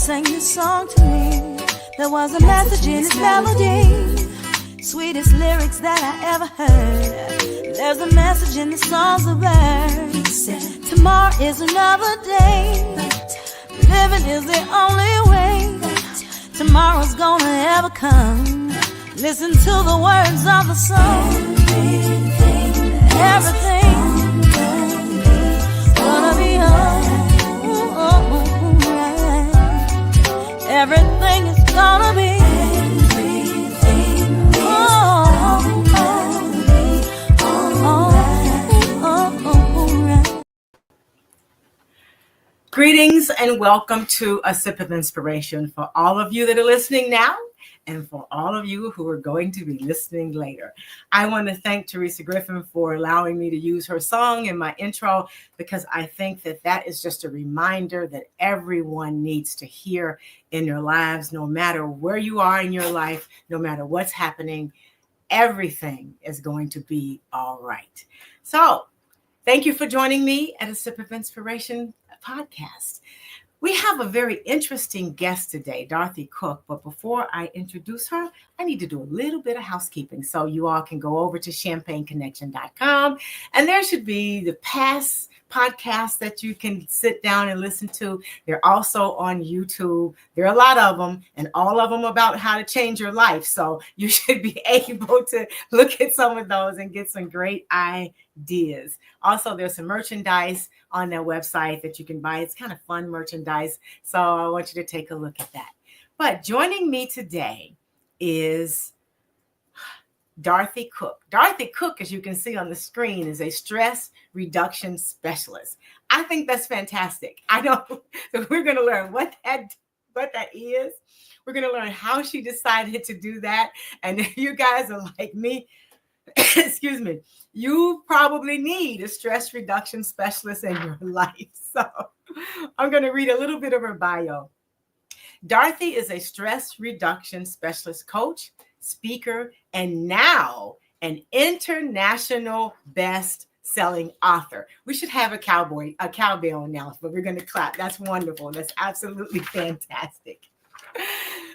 sang this song to me. There was a message in its melody, sweetest lyrics that I ever heard. There's a message in the songs of birds. Tomorrow is another day. Living is the only way. Tomorrow's gonna ever come. Listen to the words of the song. Everything gonna be alright. Everything is gonna be. Greetings and welcome to A Sip of Inspiration for all of you that are listening now and for all of you who are going to be listening later. I want to thank Teresa Griffin for allowing me to use her song in my intro, because I think that that is just a reminder that everyone needs to hear in their lives, no matter where you are in your life, no matter what's happening, everything is going to be all right. So thank you for joining me at A Sip of Inspiration podcast. We have a very interesting guest today, Dorothy Cook. But before I introduce her, I need to do a little bit of housekeeping. So you all can go over to champagneconnection.com, and there should be the past podcasts that you can sit down and listen to. They're also on YouTube. There are a lot of them, and all of them about how to change your life. So you should be able to look at some of those and get some great ideas. Also, there's some merchandise on their website that you can buy. It's kind of fun merchandise. So I want you to take a look at that. But joining me today is Dorothy Cook. Dorothy Cook, as you can see on the screen, is a stress reduction specialist. I think that's fantastic. I know that we're going to learn what that is. We're going to learn how she decided to do that. And if you guys are like me, excuse me, you probably need a stress reduction specialist in your life. So I'm going to read a little bit of her bio. Dorothy is a stress reduction specialist coach, speaker, and now an international best-selling author. We should have a cowbell now, but we're going to clap. That's wonderful. That's absolutely fantastic.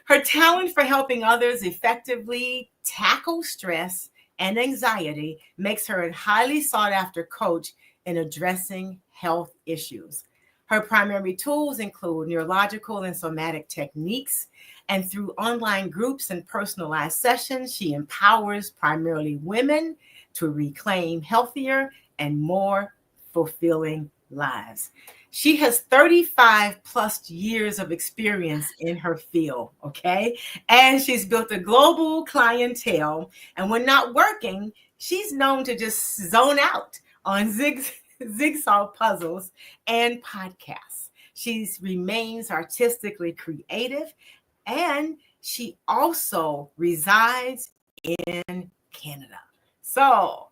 Her talent for helping others effectively tackle stress and anxiety makes her a highly sought-after coach in addressing health issues. Her primary tools include neurological and somatic techniques, and through online groups and personalized sessions, she empowers primarily women to reclaim healthier and more fulfilling lives. She has 35 plus years of experience in her field, okay? And she's built a global clientele. And when not working, she's known to just zone out on jigsaw puzzles and podcasts. She remains artistically creative, and she also resides in Canada. So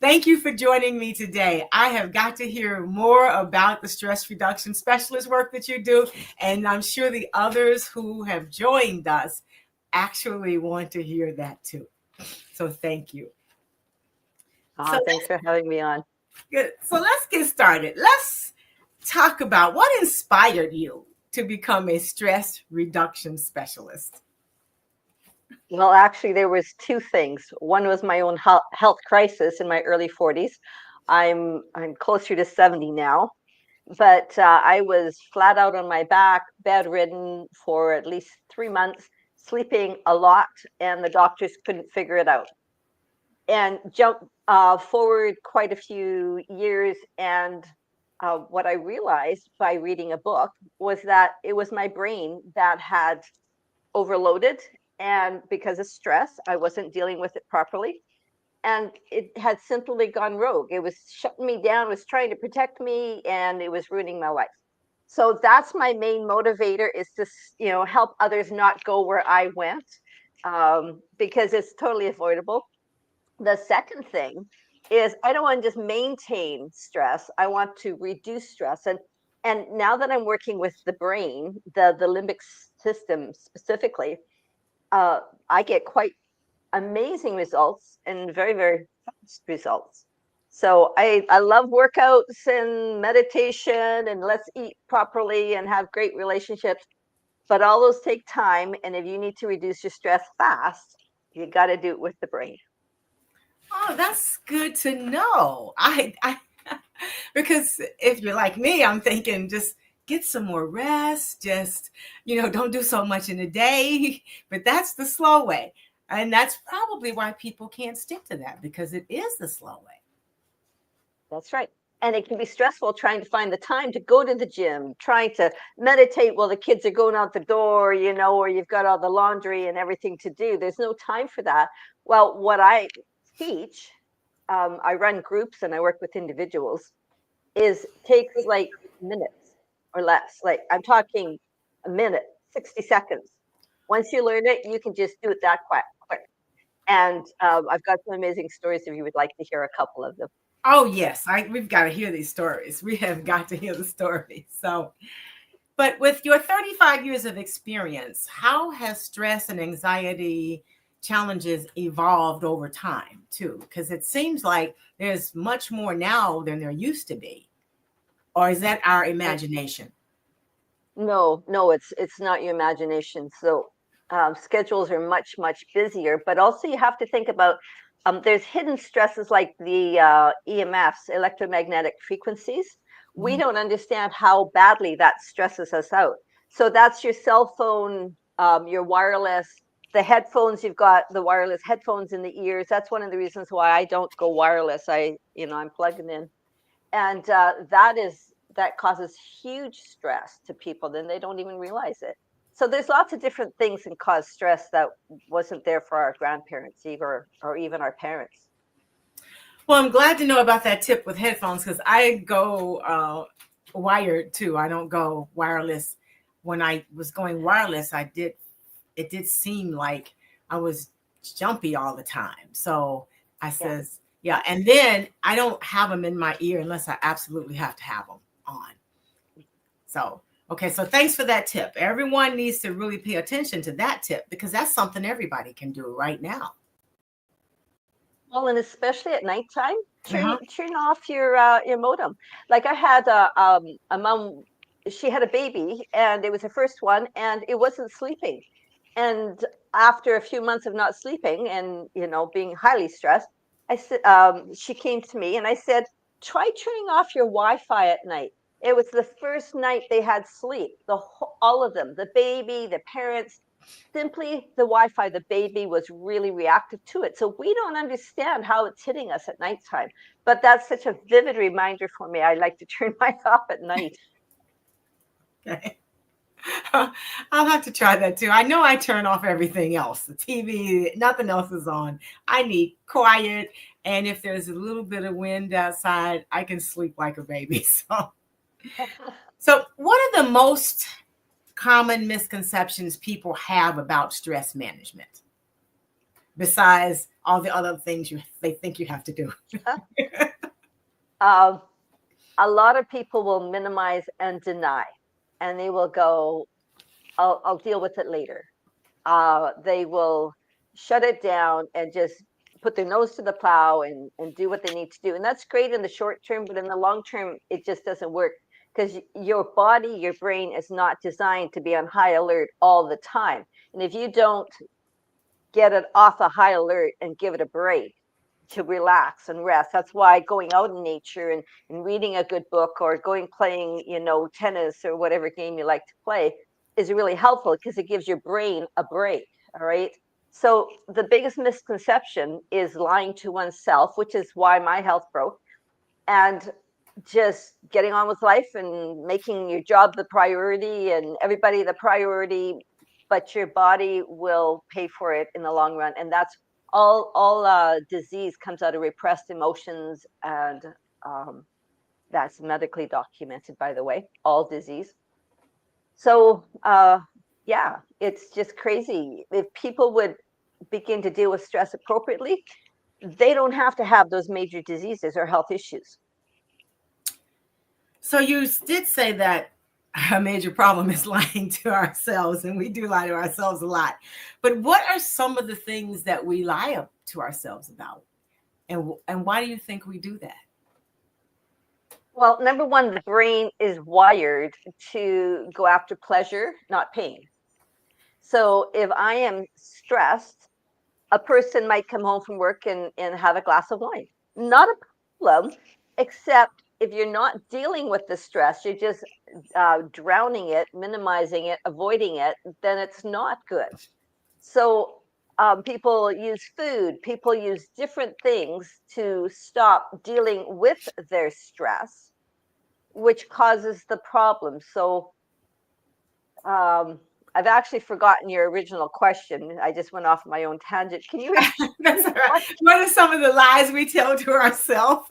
thank you for joining me today. I have got to hear more about the stress reduction specialist work that you do, and I'm sure the others who have joined us actually want to hear that too. So thank you. Thanks for having me on. Good. So let's get started. Let's talk about what inspired you to become a stress reduction specialist. Well, actually, there was two things. One was my own health crisis in my early 40s. I'm closer to 70 now, but I was flat out on my back, bedridden for at least 3 months, sleeping a lot, and the doctors couldn't figure it out. And jump forward quite a few years, and what I realized by reading a book was that it was my brain that had overloaded, and because of stress, I wasn't dealing with it properly, and it had simply gone rogue. It was shutting me down, was trying to protect me, and it was ruining my life. So that's my main motivator, is to help others not go where I went, because it's totally avoidable. The second thing is I don't want to just maintain stress. I want to reduce stress. And now that I'm working with the brain, the limbic system specifically, I get quite amazing results and very, very fast results. So I love workouts and meditation and let's eat properly and have great relationships, but all those take time. And if you need to reduce your stress fast, you got to do it with the brain. Oh, that's good to know. I because if you're like me, I'm thinking just get some more rest, just, don't do so much in a day, but that's the slow way. And that's probably why people can't stick to that, because it is the slow way. That's right. And it can be stressful trying to find the time to go to the gym, trying to meditate while the kids are going out the door, or you've got all the laundry and everything to do. There's no time for that. Well, what I teach, I run groups and I work with individuals, is takes like minutes or less. Like I'm talking a minute, 60 seconds. Once you learn it, you can just do it that quick. And I've got some amazing stories if you would like to hear a couple of them. Oh, yes. We've got to hear these stories. We have got to hear the stories. So, but with your 35 years of experience, how has stress and anxiety challenges evolved over time, too? Because it seems like there's much more now than there used to be. Or is that our imagination? No, it's not your imagination. So schedules are much busier, but also you have to think about there's hidden stresses like the EMFs, electromagnetic frequencies. We don't understand how badly that stresses us out. So that's your cell phone, your wireless, the headphones. You've got the wireless headphones in the ears. That's one of the reasons why I don't go wireless. I'm plugging in, and that causes huge stress to people. Then they don't even realize it. So there's lots of different things that cause stress that wasn't there for our grandparents or even our parents. Well, I'm glad to know about that tip with headphones, because I go wired too. I don't go wireless. When I was going wireless, it did seem like I was jumpy all the time. So I says, yeah. And then I don't have them in my ear unless I absolutely have to have them on. So, okay. So thanks for that tip. Everyone needs to really pay attention to that tip, because that's something everybody can do right now. Well, and especially at nighttime, turn off your modem. Like I had a mom, she had a baby, and it was her first one, and it wasn't sleeping. And after a few months of not sleeping, and being highly stressed, I said, she came to me, and I said, try turning off your Wi-Fi at night. It was the first night they had sleep. All of them, the baby, the parents. Simply the Wi-Fi, the baby was really reactive to it. So we don't understand how it's hitting us at nighttime. But that's such a vivid reminder for me. I like to turn mine off at night. Okay. I'll have to try that too. I know I turn off everything else. The TV, nothing else is on. I need quiet. And if there's a little bit of wind outside, I can sleep like a baby. So what are the most common misconceptions people have about stress management, besides all the other things they think you have to do? A lot of people will minimize and deny, and they will go, I'll deal with it later. They will shut it down and just put their nose to the plow and do what they need to do. And that's great in the short term, but in the long term, it just doesn't work, because your body, your brain is not designed to be on high alert all the time. And if you don't get it off a high alert and give it a break to relax and rest, that's why going out in nature and reading a good book or playing, tennis or whatever game you like to play is really helpful, because it gives your brain a break. All right. So the biggest misconception is lying to oneself, which is why my health broke, and just getting on with life and making your job the priority and everybody the priority, but your body will pay for it in the long run. And that's all disease comes out of repressed emotions, and that's medically documented, by the way, all disease. So yeah, it's just crazy. If people would begin to deal with stress appropriately, they don't have to have those major diseases or health issues. So you did say that a major problem is lying to ourselves, and we do lie to ourselves a lot. But what are some of the things that we lie to ourselves about? And why do you think we do that? Well, number one, the brain is wired to go after pleasure, not pain. So if I am stressed, a person might come home from work and have a glass of wine. Not a problem, except if you're not dealing with the stress, you're just drowning it, minimizing it, avoiding it, then it's not good. So people use food, people use different things to stop dealing with their stress, which causes the problem. So um, I've actually forgotten your original question. I just went off my own tangent. Can you repeat That's all right. what? What are some of the lies we tell to ourselves?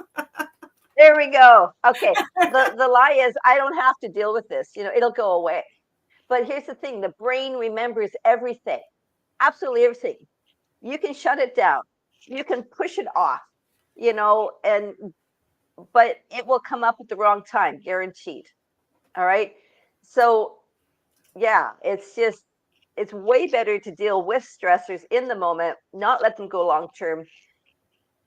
There we go. Okay. The lie is I don't have to deal with this. It'll go away. But here's the thing, the brain remembers everything. Absolutely everything. You can shut it down. You can push it off, and but it will come up at the wrong time, guaranteed. All right. So yeah, it's way better to deal with stressors in the moment, not let them go long term.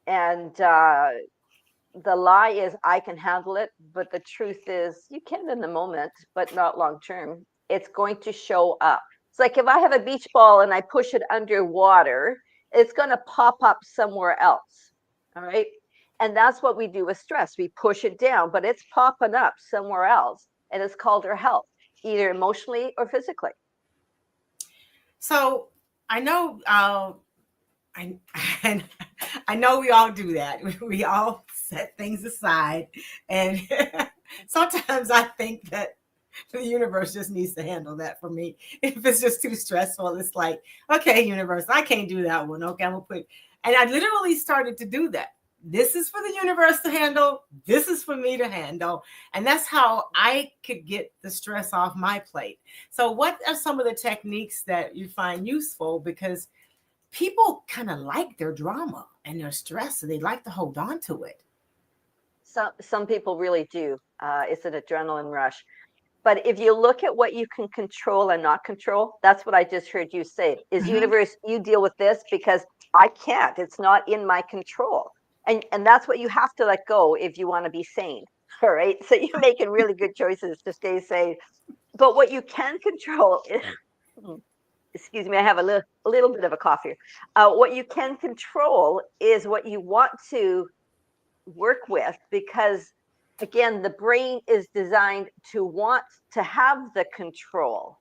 And the lie is I can handle it, but the truth is you can in the moment, but not long term. It's going to show up. It's like if I have a beach ball and I push it underwater, it's going to pop up somewhere else. All right. And that's what we do with stress. We push it down, but it's popping up somewhere else. And it's called our health, either emotionally or physically. So I know, I and I know we all do that. We all set things aside, and sometimes I think that the universe just needs to handle that for me. If it's just too stressful, it's like, okay, universe, I can't do that one. Okay, I'm gonna put. And I literally started to do that. This is for the universe to handle. This is for me to handle. And that's how I could get the stress off my plate. So, what are some of the techniques that you find useful? Because people kind of like their drama and their stress, and they like to hold on to it. Some people really do. It's an adrenaline rush. But if you look at what you can control and not control, that's what I just heard you say. Is Mhm. universe, you deal with this because I can't. It's not in my control. And that's what you have to let go if you want to be sane. All right. So you're making really good choices to stay sane. But what you can control is, excuse me, I have a little bit of a cough here. What you can control is what you want to work with, because again, the brain is designed to want to have the control.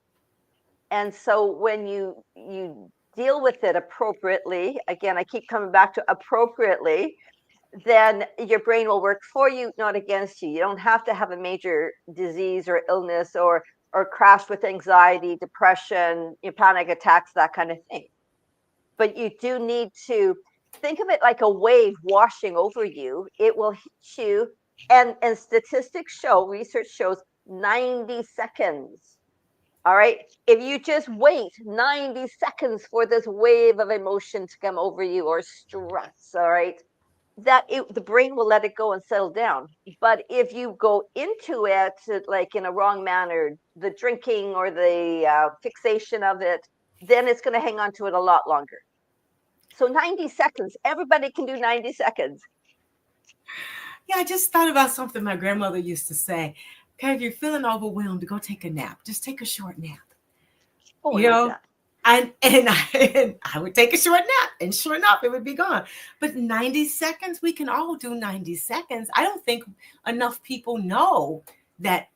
And so when you deal with it appropriately, again, I keep coming back to appropriately, then your brain will work for you, not against you. You don't have to have a major disease or illness or crash with anxiety, depression, panic attacks, that kind of thing. But you do need to think of it like a wave washing over you. It will hit you, and statistics show, research shows 90 seconds. All right. If you just wait 90 seconds for this wave of emotion to come over you, or stress, all right, the brain will let it go and settle down. But if you go into it like in a wrong manner, the drinking or the fixation of it, then it's going to hang on to it a lot longer. So 90 seconds, everybody can do 90 seconds. Yeah, I just thought about something my grandmother used to say. Okay, if you're feeling overwhelmed, go take a nap. Just take a short nap. Oh, I You like know, that. and I would take a short nap, and sure enough, it would be gone. But 90 seconds, we can all do 90 seconds. I don't think enough people know that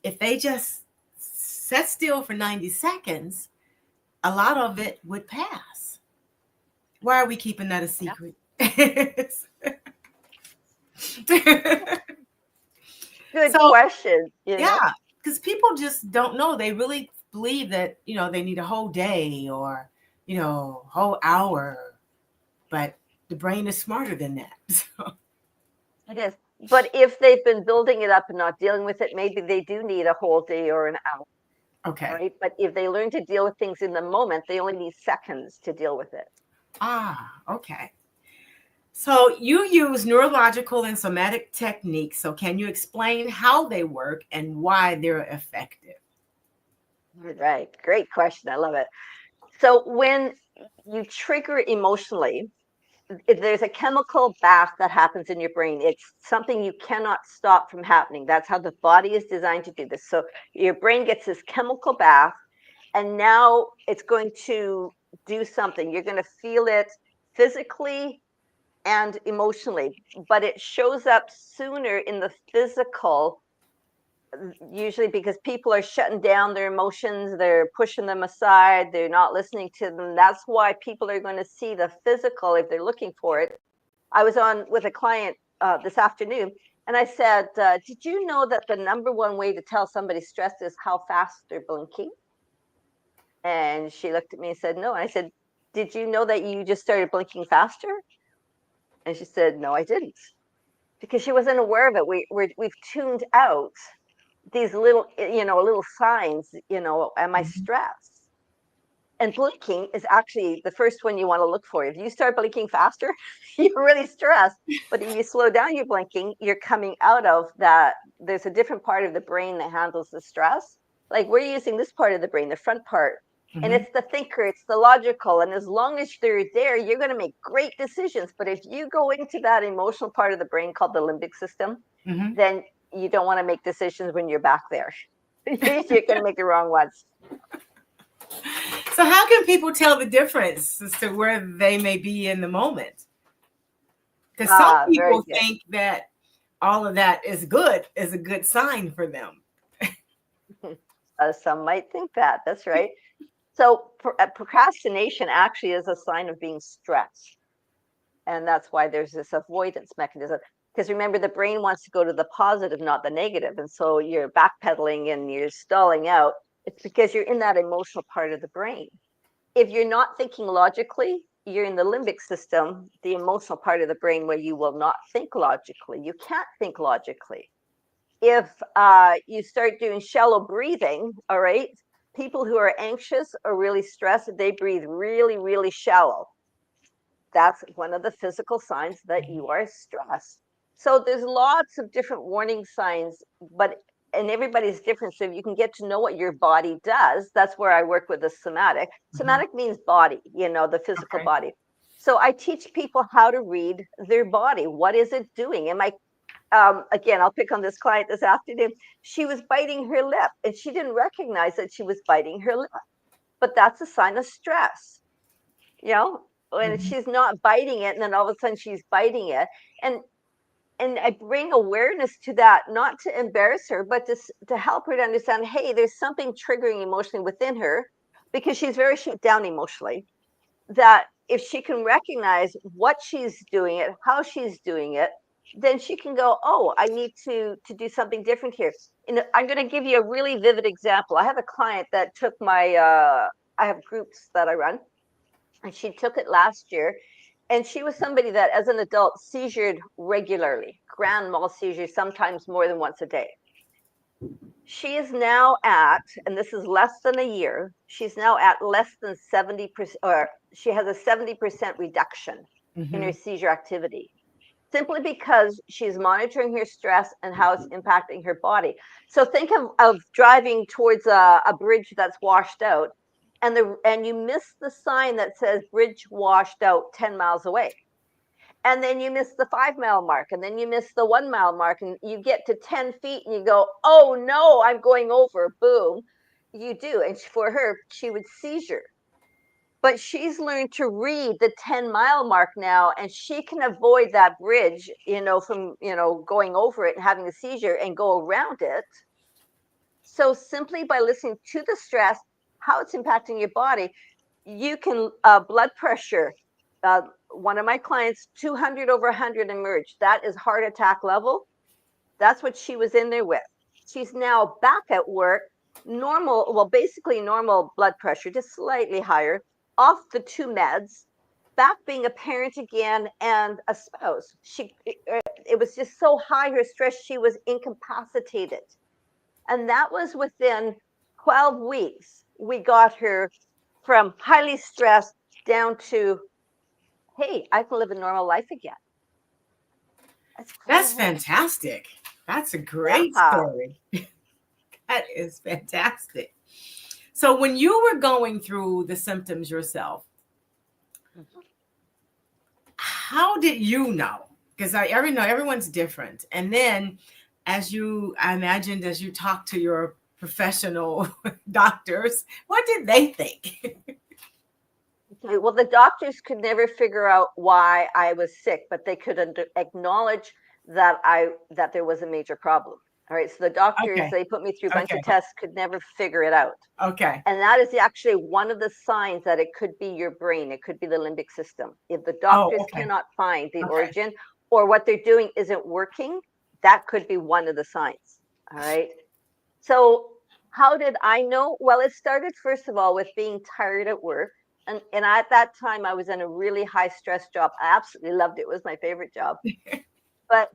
if they just sat still for 90 seconds, a lot of it would pass. Why are we keeping that a Yeah. secret? Good So, question. yeah, because people just don't know. They really believe that, they need a whole day or, whole hour, but the brain is smarter than that. So, It is. But if they've been building it up and not dealing with it, maybe they do need a whole day or an hour. All okay. right. But if they learn to deal with things in the moment, they only need seconds to deal with it. Okay. So you use neurological and somatic techniques. So can you explain how they work and why they're effective? Right. Great question. I love it. So when you trigger emotionally, there's a chemical bath that happens in your brain. It's something you cannot stop from happening. That's how the body is designed to do this. So your brain gets this chemical bath, and now it's going to do something. You're going to feel it physically and emotionally, but it shows up sooner in the physical, usually because people are shutting down their emotions, they're pushing them aside, they're not listening to them. That's why people are going to see the physical if they're looking for it. I was on with a client this afternoon, and I said, did you know that the number one way to tell somebody's stressed is how fast they're blinking? And she looked at me and said, no. And I said, did you know that you just started blinking faster? And she said, no, I didn't, because she wasn't aware of it. We've tuned out these little, little signs, am I stressed? And blinking is actually the first one you want to look for. If you start blinking faster, you're really stressed. But if you slow down your blinking, you're coming out of that. There's a different part of the brain that handles the stress. Like we're using this part of the brain, the front part. And it's the thinker, it's the logical. And as long as they're there, you're going to make great decisions. But if you go into that emotional part of the brain called the limbic system, then you don't want to make decisions when you're back there. You're going to make the wrong ones. So how can people tell the difference as to where they may be in the moment? Because some people think that all of that is a good sign for them. Some might think that. That's right. So procrastination actually is a sign of being stressed. And that's why there's this avoidance mechanism. Because remember, the brain wants to go to the positive, not the negative. And so you're backpedaling and you're stalling out. It's because you're in that emotional part of the brain. If you're not thinking logically, you're in the limbic system, the emotional part of the brain where you will not think logically. You can't think logically. If you start doing shallow breathing, all right, people who are anxious or really stressed, they breathe really, really shallow. That's one of the physical signs that you are stressed. So there's lots of different warning signs, and everybody's different. So if you can get to know what your body does, that's where I work with the somatic. Somatic means body, the physical body. So I teach people how to read their body. What is it doing? Again, I'll pick on this client this afternoon. She was biting her lip and she didn't recognize that she was biting her lip, but that's a sign of stress, when she's not biting it and then all of a sudden she's biting it. And I bring awareness to that, not to embarrass her, but to help her to understand, hey, there's something triggering emotionally within her, because she's very shut down emotionally, that if she can recognize what she's doing it, how she's doing it, then she can go, oh, I need to do something different here. And I'm going to give you a really vivid example. I have a client that took I have groups that I run, and she took it last year. And she was somebody that as an adult seizured regularly, grand mal seizures, sometimes more than once a day. She is now at, and this is less than a year, she's now at less than 70%, or she has a 70% reduction in her seizure activity, simply because she's monitoring her stress and how it's impacting her body. So think of driving towards a bridge that's washed out, and you miss the sign that says bridge washed out 10 miles away. And then you miss the 5-mile mark, and then you miss the 1-mile mark, and you get to 10 feet and you go, oh no, I'm going over, boom. You do. And for her, she would seizure. But she's learned to read the 10-mile mark now, and she can avoid that bridge, from, going over it and having a seizure and go around it. So simply by listening to the stress, how it's impacting your body, you can, blood pressure, one of my clients, 200 over 100 emerged. That is heart attack level. That's what she was in there with. She's now back at work, basically normal blood pressure, just slightly higher, off the 2 meds, back being a parent again and a spouse. It was just so high, her stress, she was incapacitated. And that was within 12 weeks. We got her from highly stressed down to, hey, I can live a normal life again. That's fantastic. That's a great story. That is fantastic. So when you were going through the symptoms yourself, how did you know? Because everyone's different. And then, I imagined as you talk to your professional doctors, what did they think? Okay, well, the doctors could never figure out why I was sick, but they could acknowledge that there was a major problem. All right, so the doctors, Okay. they put me through a bunch Okay. of tests, could never figure it out. Okay. And that is actually one of the signs that it could be your brain. It could be the limbic system. If the Oh, doctors okay. cannot find the Okay. origin or what they're doing isn't working, that could be one of the signs. All right. So, how did I know? Well, it started first of all with being tired at work. And at that time, I was in a really high stress job. I absolutely loved it. It was my favorite job. But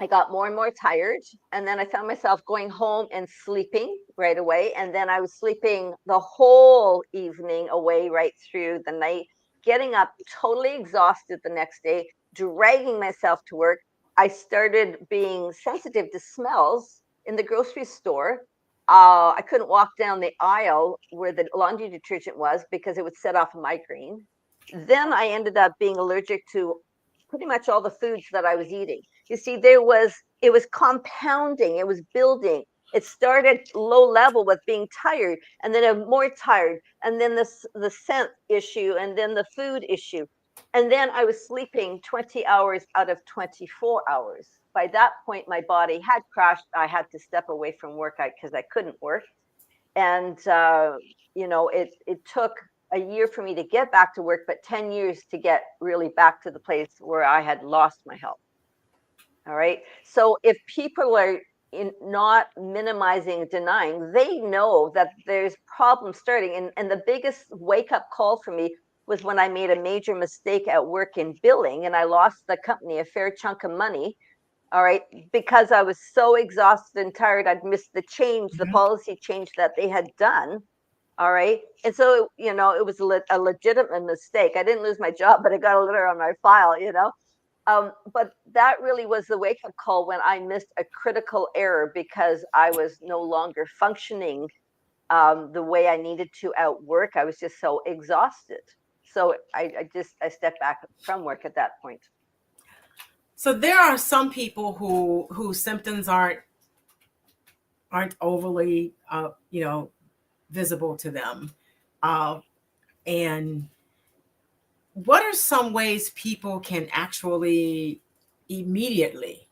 I got more and more tired. And then I found myself going home and sleeping right away. And then I was sleeping the whole evening away right through the night, getting up totally exhausted the next day, dragging myself to work. I started being sensitive to smells in the grocery store. I couldn't walk down the aisle where the laundry detergent was because it would set off a migraine. Then I ended up being allergic to pretty much all the foods that I was eating. You see, it was compounding, it was building. It started low level with being tired, and then I'm more tired, and then the scent issue, and then the food issue. And then I was sleeping 20 hours out of 24 hours. By that point, my body had crashed. I had to step away from work because I couldn't work. And it took a year for me to get back to work, but 10 years to get really back to the place where I had lost my health. All right. So if people are not minimizing, denying, they know that there's problems starting. And the biggest wake up call for me was when I made a major mistake at work in billing and I lost the company a fair chunk of money. All right. Because I was so exhausted and tired, I'd missed the Mhm. policy change that they had done. All right. And so, it was a legitimate mistake. I didn't lose my job, but I got a letter on my file. But that really was the wake up call when I missed a critical error because I was no longer functioning the way I needed to at work. I was just so exhausted. So I stepped back from work at that point. So there are some people whose symptoms aren't overly visible to them. Uh, and what are some ways people can actually immediately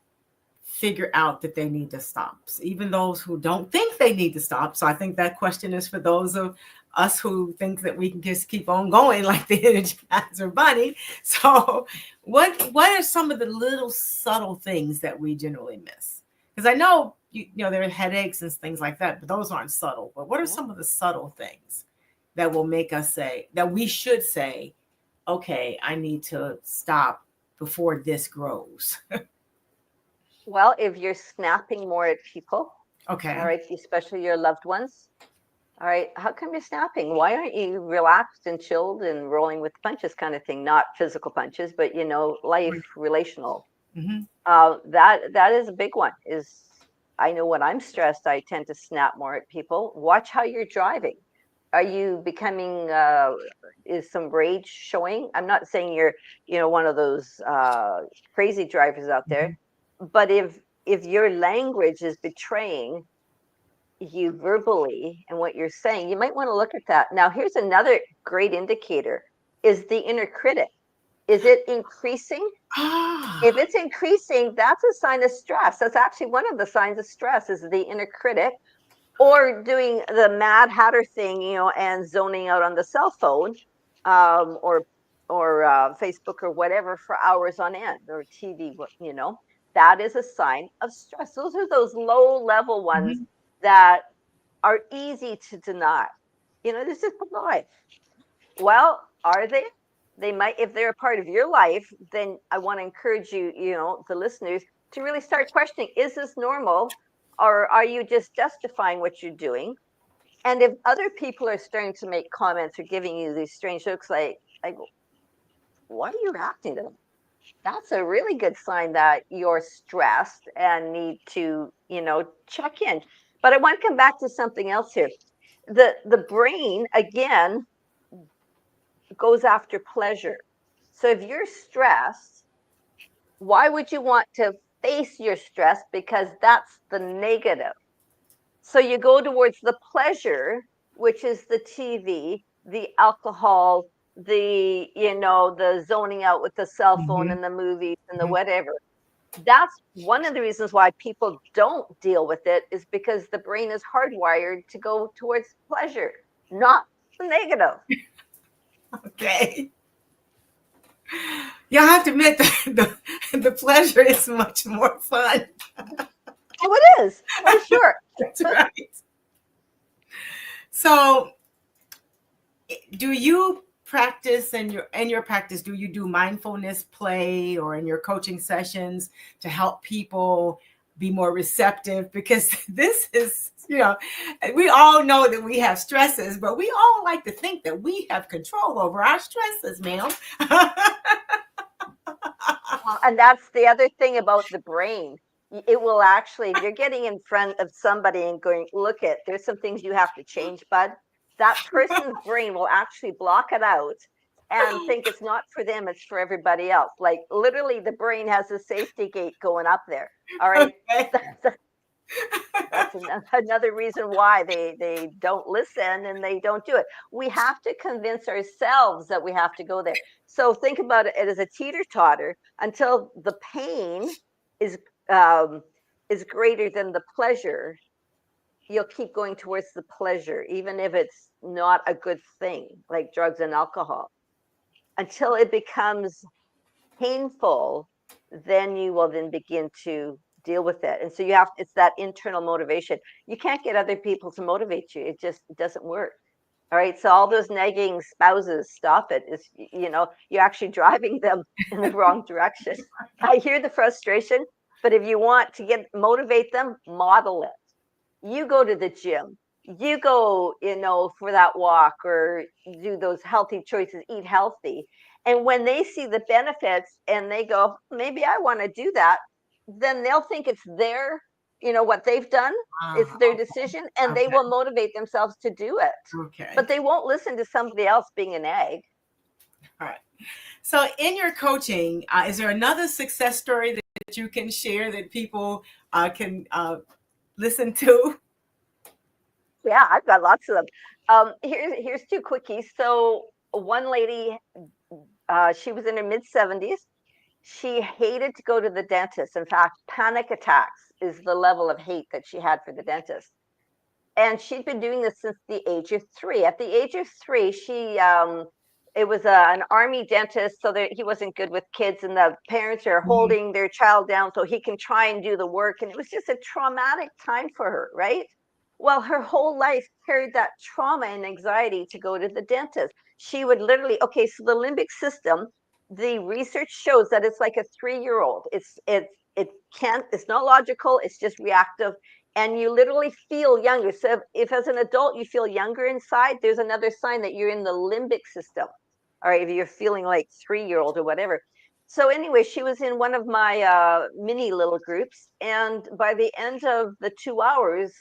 figure out that they need to stop, even those who don't think they need to stop? So I think that question is for those of us who think that we can just keep on going like the Energizer Bunny. So what are some of the little subtle things that we generally miss? Because I know there are headaches and things like that, but those aren't subtle. But what are Yeah. some of the subtle things that will make us say that we should say, okay, I need to stop before this grows? Well, if you're snapping more at people, all Okay. right, especially your loved ones, all right, how come you're snapping? Why aren't you relaxed and chilled and rolling with punches kind of thing? Not physical punches, but life, relational. Mm-hmm. That is a big one. Is I know when I'm stressed, I tend to snap more at people. Watch how you're driving. Are you becoming? Is some rage showing? I'm not saying you're, one of those crazy drivers out there, but if your language is betraying you verbally and what you're saying, you might want to look at that. Now, here's another great indicator: is the inner critic. Is it increasing? If Ah. it's increasing, that's a sign of stress. That's actually one of the signs of stress is the inner critic, or doing the Mad Hatter thing, and zoning out on the cell phone, or Facebook or whatever for hours on end, or TV. That is a sign of stress. Those are those low level ones Mhm. that are easy to deny. This is life. Well, are they? They might, if they're a part of your life, then I want to encourage you, the listeners, to really start questioning, is this normal? Or are you just justifying what you're doing? And if other people are starting to make comments or giving you these strange looks like, why are you reacting to them? That's a really good sign that you're stressed and need to, check in. But I want to come back to something else here. The brain, again, goes after pleasure. So if you're stressed, why would you want to face your stress? Because that's the negative. So you go towards the pleasure, which is the TV, the alcohol, the zoning out with the cell phone Mhm, and the movies and the mhm. whatever. That's one of the reasons why people don't deal with it, is because the brain is hardwired to go towards pleasure, not the negative. Okay. You have to admit that the pleasure is much more fun. Oh, it is for sure. That's right. So, do you practice in your practice? Do you do mindfulness play, or in your coaching sessions, to help people be more receptive? Because this is, we all know that we have stresses, but we all like to think that we have control over our stresses, ma'am. And that's the other thing about the brain. It will actually, if you're getting in front of somebody and going, look at, there's some things you have to change, bud, that person's brain will actually block it out and think it's not for them, it's for everybody else. Like literally, the brain has a safety gate going up there. All right. Okay. That's another reason why they don't listen and they don't do it. We have to convince ourselves that we have to go there. So think about it as a teeter-totter until the pain is um, is greater than the pleasure. You'll keep going towards the pleasure, even if it's not a good thing, like drugs and alcohol, until it becomes painful. Then you will then begin to deal with it. And so it's that internal motivation. You can't get other people to motivate you. It just doesn't work. All right. So all those nagging spouses, stop it. You're actually driving them in the wrong direction. I hear the frustration, but if you want to motivate them, model it. You go to the gym, you go, for that walk, or do those healthy choices, eat healthy. And when they see the benefits and they go, maybe I want to do that, then they'll think it's what they've done, it's Ah, their decision, and they okay. will motivate themselves to do it. Okay. But they won't listen to somebody else being an egg. All right. So, in your coaching, is there another success story that you can share that people can listen to? Yeah, I've got lots of them. Here's two quickies. So one lady, she was in her mid 70s. She hated to go to the dentist. In fact, panic attacks is the level of hate that she had for the dentist. And she'd been doing this since the age of 3. At the age of 3, it was an army dentist, so that he wasn't good with kids, and the parents are Mhm. holding their child down so he can try and do the work. And it was just a traumatic time for her, right? Well, her whole life carried that trauma and anxiety to go to the dentist. She would literally, okay, so the limbic system, the research shows that it's like a 3-year-old. It's not logical, it's just reactive, and you literally feel younger. So if as an adult you feel younger inside, there's another sign that you're in the limbic system. All right, if you're feeling like 3-year-old or whatever. So anyway, she was in one of my mini little groups, and by the end of the 2 hours,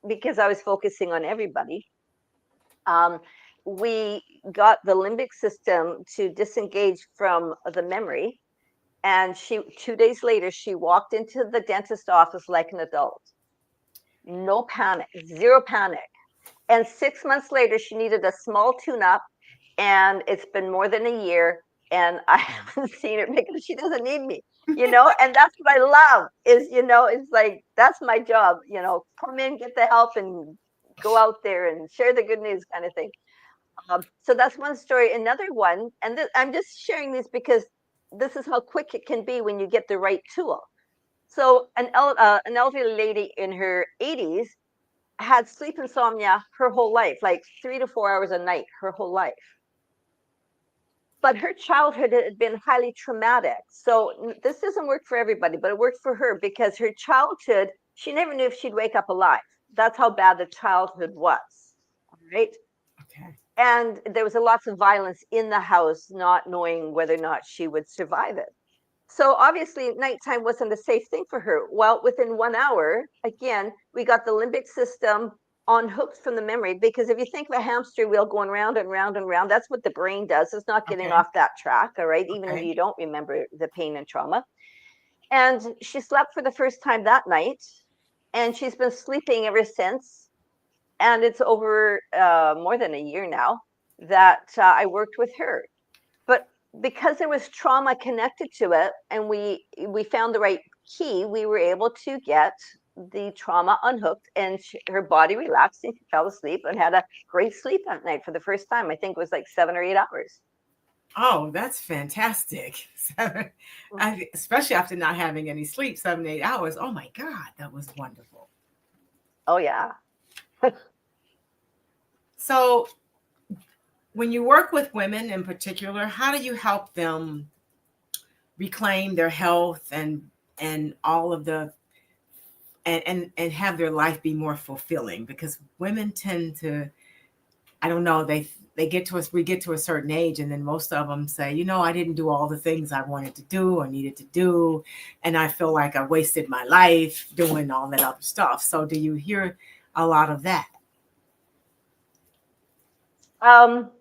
because I was focusing on everybody, um, we got the limbic system to disengage from the memory. And 2 days later, she walked into the dentist office like an adult. No panic, zero panic. And 6 months later, she needed a small tune-up, and it's been more than a year, and I haven't seen her because she doesn't need me, and that's what I love is, it's like, that's my job, come in, get the help, and go out there and share the good news kind of thing. So that's one story. Another one, and I'm just sharing this because this is how quick it can be when you get the right tool. So an elderly lady in her 80s had sleep insomnia her whole life, like 3 to 4 hours a night, her whole life. But her childhood had been highly traumatic. So this doesn't work for everybody, but it worked for her because her childhood, she never knew if she'd wake up alive. That's how bad the childhood was. All right. Okay. And there was lots of violence in the house, not knowing whether or not she would survive it. So obviously, nighttime wasn't a safe thing for her. Well, within 1 hour, again, we got the limbic system unhooked from the memory, because if you think of a hamster wheel going round and round and round, that's what the brain does. It's not getting Okay. off that track, all right, even if Okay. you don't remember the pain and trauma. And she slept for the first time that night, and she's been sleeping ever since. And it's over more than a year now that I worked with her. But because there was trauma connected to it, and we found the right key, we were able to get the trauma unhooked, and her body relaxed, and she fell asleep and had a great sleep that night for the first time. I think it was like 7 or 8 hours. Oh, that's fantastic. Especially after not having any sleep, 7, 8 hours. Oh my God, that was wonderful. Oh yeah. So, when you work with women in particular, how do you help them reclaim their health and all of the and have their life be more fulfilling? Because women tend to, I don't know, they get to us, we get to a certain age, and then most of them say, I didn't do all the things I wanted to do or needed to do, and I feel like I wasted my life doing all that other stuff. So do you hear a lot of that? um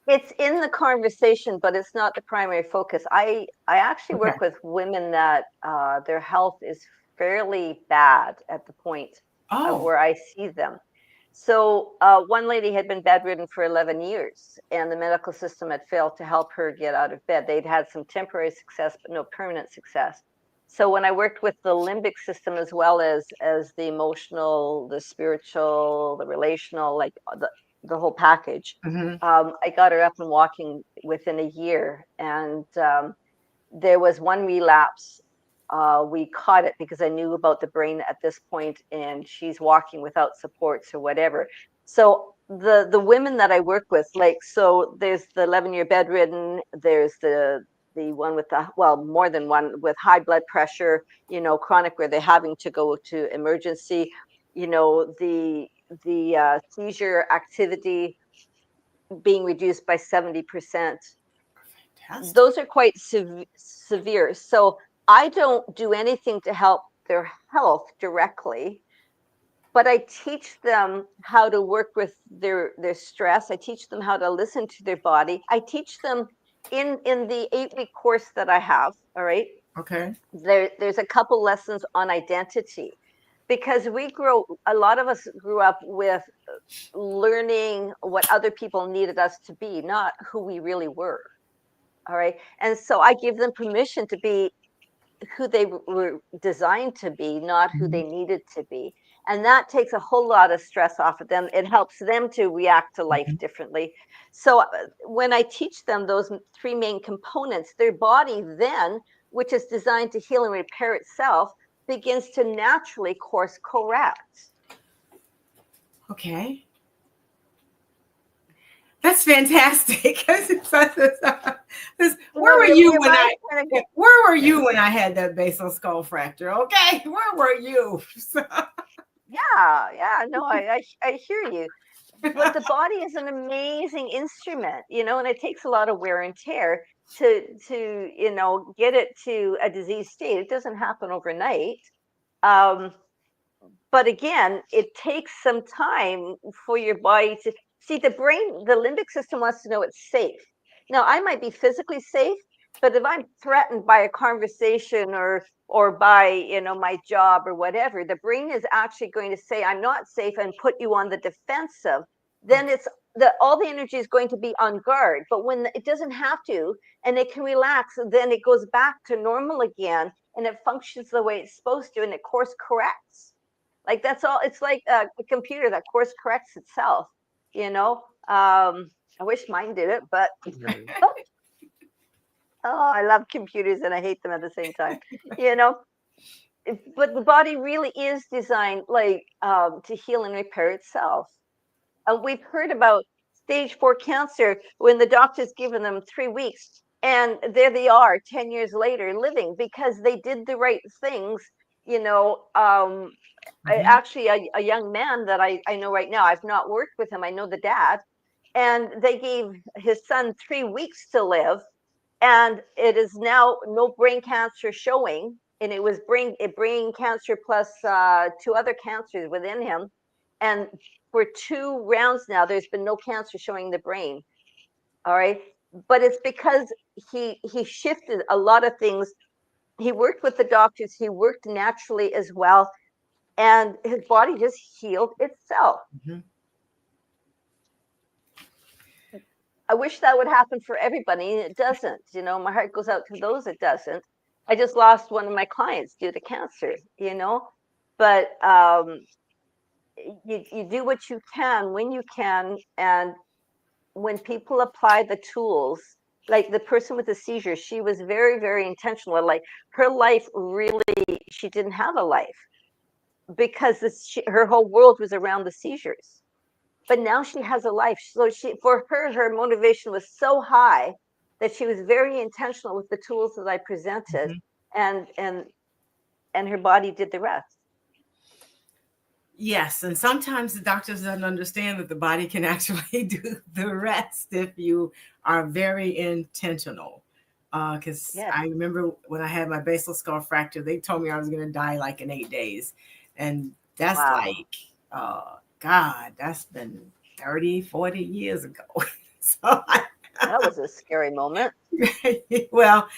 it's in the conversation, but it's not the primary focus. I actually Okay. work with women that their health is fairly bad at the point of Oh. where I see them. So one lady had been bedridden for 11 years, and the medical system had failed to help her get out of bed. They'd had some temporary success, but no permanent success. So when I worked with the limbic system, as well as the emotional, the spiritual, the relational, like the whole package, Hmm. I got her up and walking within a year. And there was one relapse. We caught it because I knew about the brain at this point, and she's walking without supports or whatever. So the women that I work with, like, so there's the 11-year bedridden, there's the one with the, well, more than one, with high blood pressure, chronic, where they're having to go to emergency, the seizure activity being reduced by 70%. Fantastic. Those are quite severe. So I don't do anything to help their health directly, but I teach them how to work with their stress. I teach them how to listen to their body. I teach them in the 8-week course that I have. All right, Okay. there's a couple lessons on identity, because a lot of us grew up with learning what other people needed us to be, not who we really were. All right. And so I give them permission to be who they were designed to be, not who Mhm. they needed to be. And that takes a whole lot of stress off of them. It helps them to react to life Mhm. differently. So when I teach them those three main components, their body then, which is designed to heal and repair itself, begins to naturally course correct. Okay. That's fantastic. Where were you Your when mind kind of, where were you when I had that basal skull fracture? Okay, where were you? yeah, no, I hear you. But the body is an amazing instrument, and it takes a lot of wear and tear to get it to a disease state. It doesn't happen overnight. Um, but again, it takes some time for your body to see. The brain, the limbic system wants to know it's safe. Now, I might be physically safe, but if I'm threatened by a conversation or by my job or whatever, the brain is actually going to say I'm not safe and put you on the defensive. Then Okay. it's the all the energy is going to be on guard. But when it doesn't have to, and it can relax, then it goes back to normal again, and it functions the way it's supposed to, and it course corrects. Like, that's all. It's like a computer that course corrects itself. You know. I wish mine did it, but oh, I love computers and I hate them at the same time. You know. But the body really is designed, like, to heal and repair itself. We've heard about stage 4 cancer when the doctor's given them 3 weeks, and there they are 10 years later living because they did the right things. You know, Mhm. actually, a young man that I know right now, I've not worked with him, I know the dad, and they gave his son 3 weeks to live, and it is now no brain cancer showing, and it was brain cancer plus two other cancers within him. And for 2 rounds now, there's been no cancer showing the brain. All right. But it's because he shifted a lot of things. He worked with the doctors, he worked naturally as well, and his body just healed itself. Mhm. I wish that would happen for everybody, and it doesn't. My heart goes out to those it doesn't. I just lost one of my clients due to cancer, but you do what you can when you can. And when people apply the tools, like the person with the seizure, she was very, very intentional. Like her life really, she didn't have a life because her whole world was around the seizures. But now she has a life. So for her motivation was so high that she was very intentional with the tools that I presented, Mhm. and her body did the rest. Yes, and sometimes the doctors don't understand that the body can actually do the rest if you are very intentional. Because Yes. I remember when I had my basal skull fracture, they told me I was going to die like in 8 days, and that's Wow. like, God, that's been 30, 40 years ago. So, That was a scary moment. well,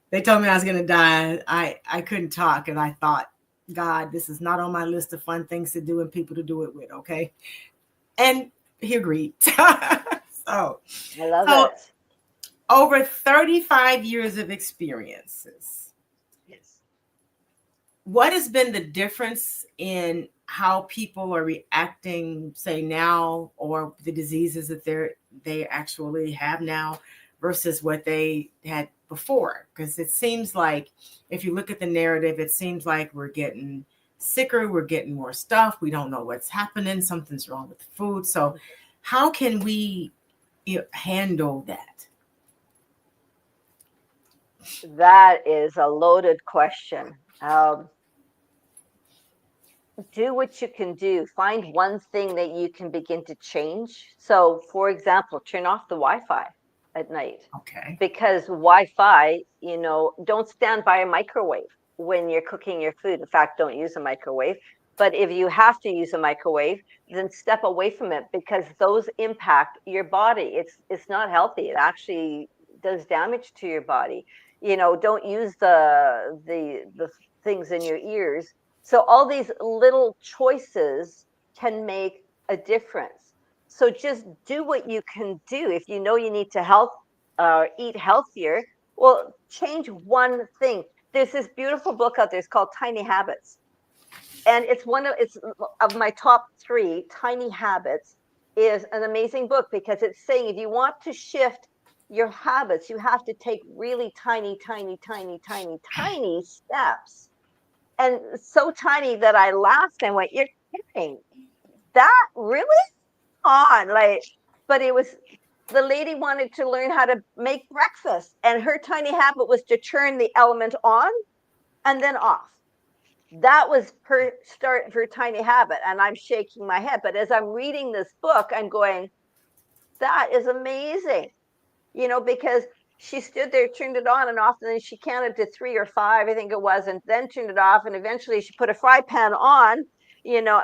they told me I was going to die. I couldn't talk, and I thought, God, this is not on my list of fun things to do and people to do it with. Okay, and he agreed. so, I love so it. over 35 years of experiences, Yes. what has been the difference in how people are reacting, say now, or the diseases that they actually have now versus what they had before? Because it seems like if you look at the narrative, it seems like we're getting sicker, we're getting more stuff, we don't know what's happening, something's wrong with the food. So how can we handle that? That is a loaded question. Do what you can do. Find one thing that you can begin to change. So, for example, turn off the Wi-Fi at night, Okay. because Wi-Fi, don't stand by a microwave when you're cooking your food. In fact, don't use a microwave. But if you have to use a microwave, then step away from it, because those impact your body. It's not healthy. It actually does damage to your body. Don't use the things in your ears. So all these little choices can make a difference. So just do what you can do. If you know you need to eat healthier, well, change one thing. There's this beautiful book out there. It's called Tiny Habits, and it's of my top 3. Tiny Habits is an amazing book because it's saying if you want to shift your habits, you have to take really tiny, tiny, tiny, tiny, tiny steps, and so tiny that I laughed and went, "You're kidding? That really on?" Like, but it was, the lady wanted to learn how to make breakfast, and her tiny habit was to turn the element on and then off. That was her start, her tiny habit, and I'm shaking my head. But as I'm reading this book, I'm going, "That is amazing." Because she stood there, turned it on and off, and then she counted to 3 or 5, I think it was, and then turned it off. And eventually she put a fry pan on,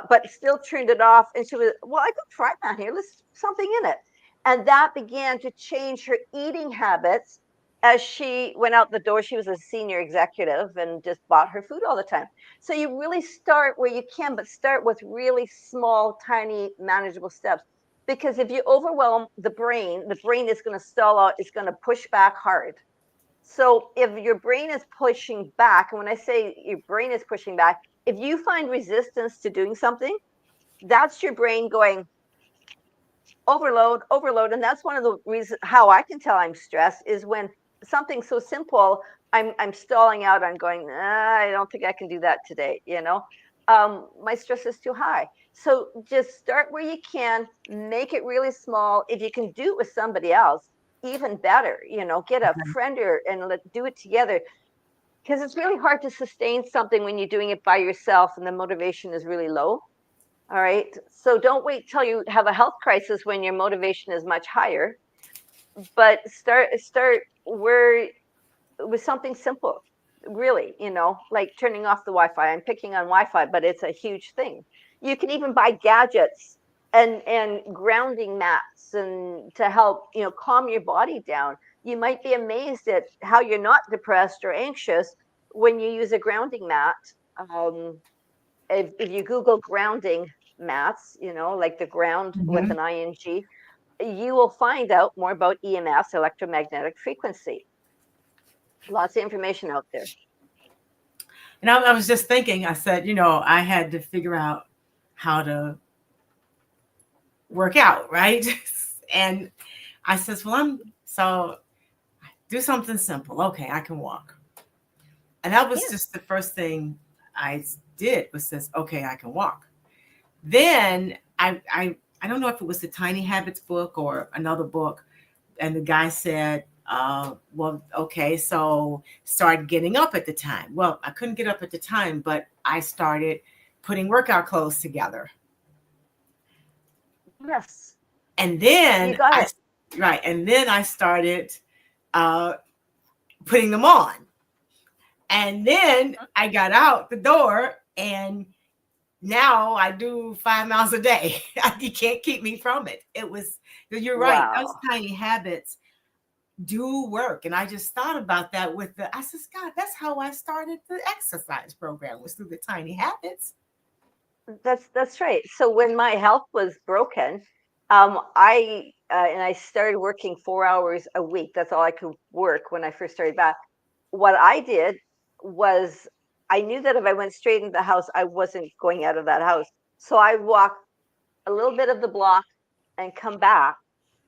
but still turned it off. And she was, "Well, I got a fry pan here. Let's something in it." And that began to change her eating habits. As she went out the door, she was a senior executive and just bought her food all the time. So you really start where you can, but start with really small, tiny, manageable steps. Because if you overwhelm the brain is going to stall out, it's going to push back hard. So if your brain is pushing back, and when I say your brain is pushing back, if you find resistance to doing something, that's your brain going overload, overload. And that's one of the reasons how I can tell I'm stressed is when something so simple, I'm stalling out. I'm going, I don't think I can do that today. My stress is too high. So just start where you can, make it really small. If you can do it with somebody else, even better. Get a friend and do it together. Because it's really hard to sustain something when you're doing it by yourself and the motivation is really low. All right. So don't wait till you have a health crisis when your motivation is much higher, but start where with something simple. Really, like turning off the Wi-Fi. I'm picking on Wi-Fi, but it's a huge thing. You can even buy gadgets and grounding mats and to help, calm your body down. You might be amazed at how you're not depressed or anxious when you use a grounding mat. Um, if you Google grounding mats, like the ground with Mhm. an ing, you will find out more about EMFs, electromagnetic frequency. Lots of information out there. And I was just thinking, I said, I had to figure out how to work out, right? And I says, well, so do something simple. Okay, I can walk. And that was Yeah. just the first thing I did was says, okay, I can walk. Then I don't know if it was the Tiny Habits book or another book, and the guy said, well, okay, so start getting up at the time. Well, I couldn't get up at the time, but I started putting workout clothes together. Yes. And You then got I it. right, and then I started uh, putting them on. And then I got out the door, and now I do 5 miles a day. You can't keep me from it. You're right. Those Wow. tiny habits do work. And I just thought about that I said, God, that's how I started the exercise program, was through the tiny habits. That's right. So when my health was broken, I started working 4 hours a week. That's all I could work when I first started back. What I did was I knew that if I went straight into the house, I wasn't going out of that house. So I walked a little bit of the block and come back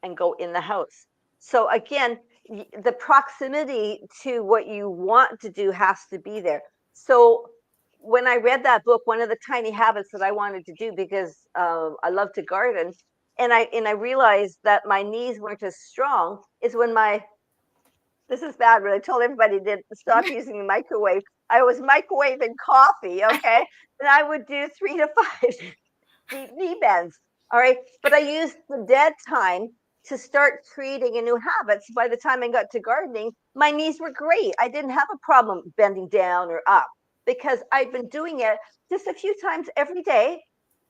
and go in the house. So again, the proximity to what you want to do has to be there. So when I read that book, one of the tiny habits that I wanted to do, because I love to garden, and I realized that my knees weren't as strong, is when my this is bad, but I told everybody to stop using the microwave. I was microwaving coffee, okay, and I would do 3 to 5 deep knee bends. All right. But I used the dead time to start creating a new habit. So by the time I got to gardening, my knees were great. I didn't have a problem bending down or up because I'd been doing it just a few times every day.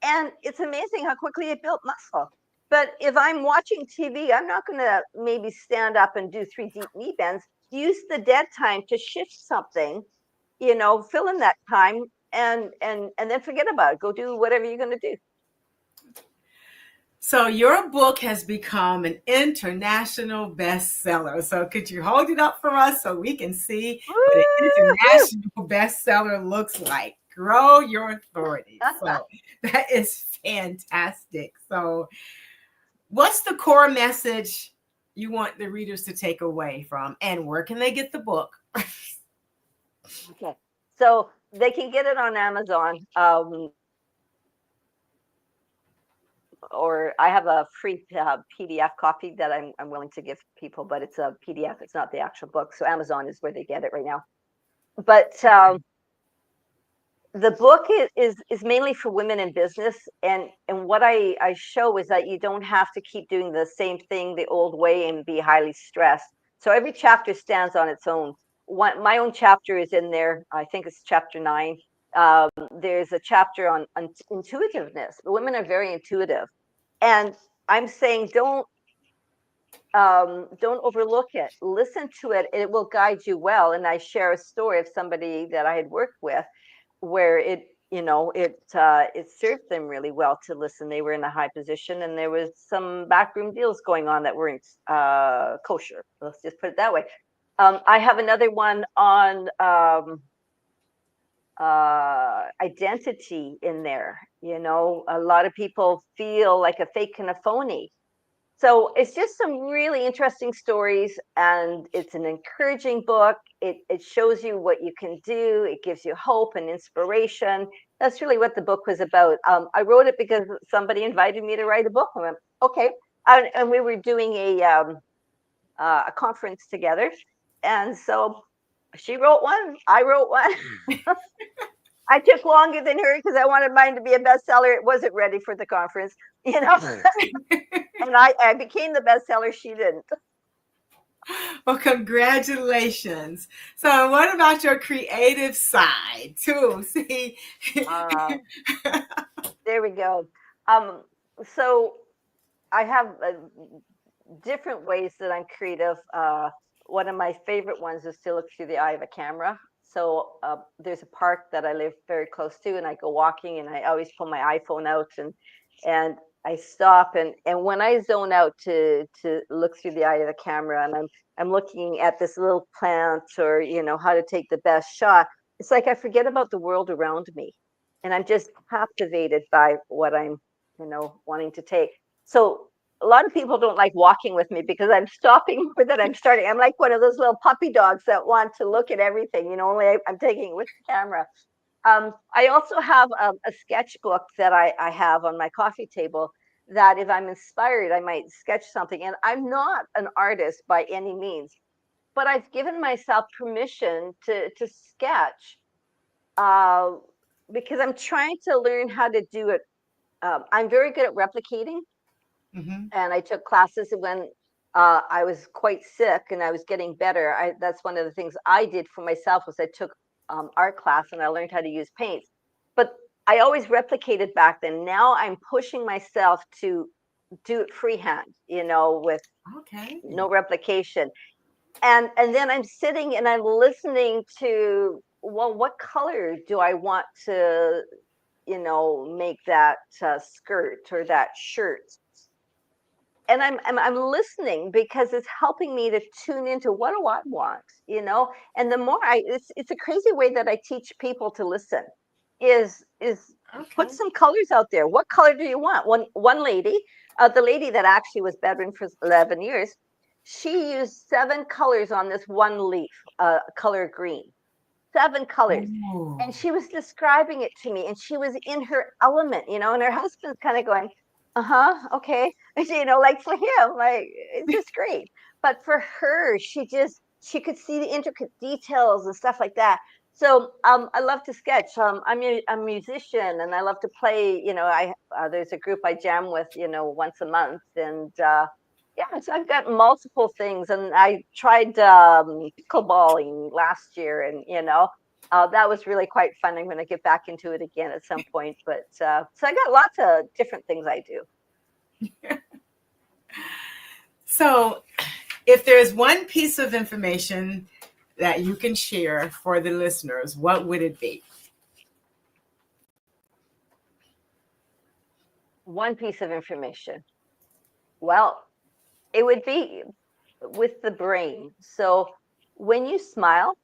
And it's amazing how quickly it built muscle. But if I'm watching TV, I'm not going to maybe stand up and do 3 deep knee bends. Use the dead time to shift something, fill in that time and then forget about it. Go do whatever you're going to do. So your book has become an international bestseller. So could you hold it up for us so we can see what an Woo-hoo! international bestseller looks like? Grow your authority. So that is fantastic. So what's the core message you want the readers to take away from, and where can they get the book? Okay. So they can get it on Amazon. Or I have a free PDF copy that I'm willing to give people, but it's a PDF. It's not the actual book. So Amazon is where they get it right now. But the book is mainly for women in business, and what I show is that you don't have to keep doing the same thing the old way and be highly stressed. So every chapter stands on its own. My own chapter is in there. I think it's chapter 9. There's a chapter on intuitiveness. The women are very intuitive, and I'm saying don't overlook it. Listen to it. It will guide you well. And I share a story of somebody that I had worked with where it served them really well to listen. They were in a high position, and there was some backroom deals going on that weren't kosher. Let's just put it that way. I have another one on identity in there. A lot of people feel like a fake and a phony. So it's just some really interesting stories, and it's an encouraging book. It shows you what you can do. It gives you hope and inspiration. That's really what the book was about. I wrote it because somebody invited me to write a book. I went, okay. And we were doing a conference together. And so she wrote one, I wrote one. I took longer than her because I wanted mine to be a bestseller. It wasn't ready for the conference, and I became the bestseller. She didn't. Well, congratulations. So, what about your creative side too? See, Uh, there we go. Um, so I have different ways that I'm creative. One of my favorite ones is to look through the eye of a camera. So there's a park that I live very close to, and I go walking, and I always pull my iPhone out and I stop, and when I zone out to look through the eye of the camera, and I'm looking at this little plant, or how to take the best shot. It's like I forget about the world around me, and I'm just captivated by what I'm wanting to take. So a lot of people don't like walking with me because I'm stopping more than I'm starting. I'm like one of those little puppy dogs that want to look at everything, only I'm taking it with the camera. I also have a sketchbook that I have on my coffee table, that if I'm inspired, I might sketch something. And I'm not an artist by any means, but I've given myself permission to sketch, uh, because I'm trying to learn how to do it. I'm very good at replicating, Mhm. and I took classes when I was quite sick and I was getting better. That's one of the things I did for myself, was I took art class and I learned how to use paints. But I always replicated back then. Now I'm pushing myself to do it freehand, with Okay. no replication. And then I'm sitting and I'm listening to, well, what color do I want to, make that skirt or that shirt? And I'm listening, because it's helping me to tune into, what do I want. And the more it's a crazy way that I teach people to listen, is put Okay. some colors out there. What color do you want? One lady, the lady that actually was bedridden for 11 years, she used 7 colors on this one leaf, color green, 7 colors. And Ooh. she was describing it to me, and she was in her element, and her husband's kind of going, okay. Like, for him, like, it's just great. But for her, she could see the intricate details and stuff like that. So I love to sketch. I'm a musician, and I love to play. I there's a group I jam with, once a month, and yeah, so I've got multiple things. And I tried pickleballing last year, and that was really quite fun. I'm going to get back into it again at some point. But so I got lots of different things I do. So, if there's one piece of information that you can share for the listeners, what would it be? One piece of information. Well, it would be with the brain. So when you smile,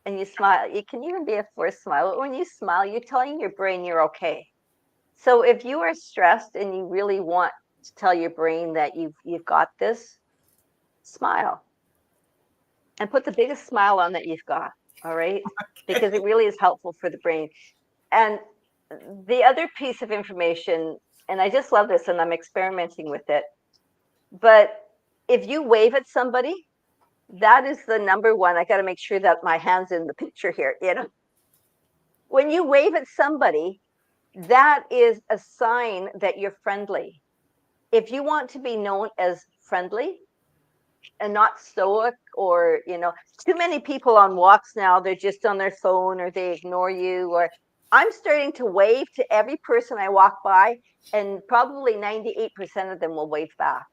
and you smile, it can even be a forced smile. But when you smile, you're telling your brain you're okay. So if you are stressed and you really want to tell your brain that you've got this, smile, and put the biggest smile on that you've got. All right, because it really is helpful for the brain. And the other piece of information, and I just love this, and I'm experimenting with it. But if you wave at somebody, that is the number one. I got to make sure that my hand's in the picture here. When you wave at somebody, that is a sign that you're friendly. If you want to be known as friendly and not stoic, or too many people on walks now, they're just on their phone, or they ignore you. Or I'm starting to wave to every person I walk by, and probably 98% of them will wave back.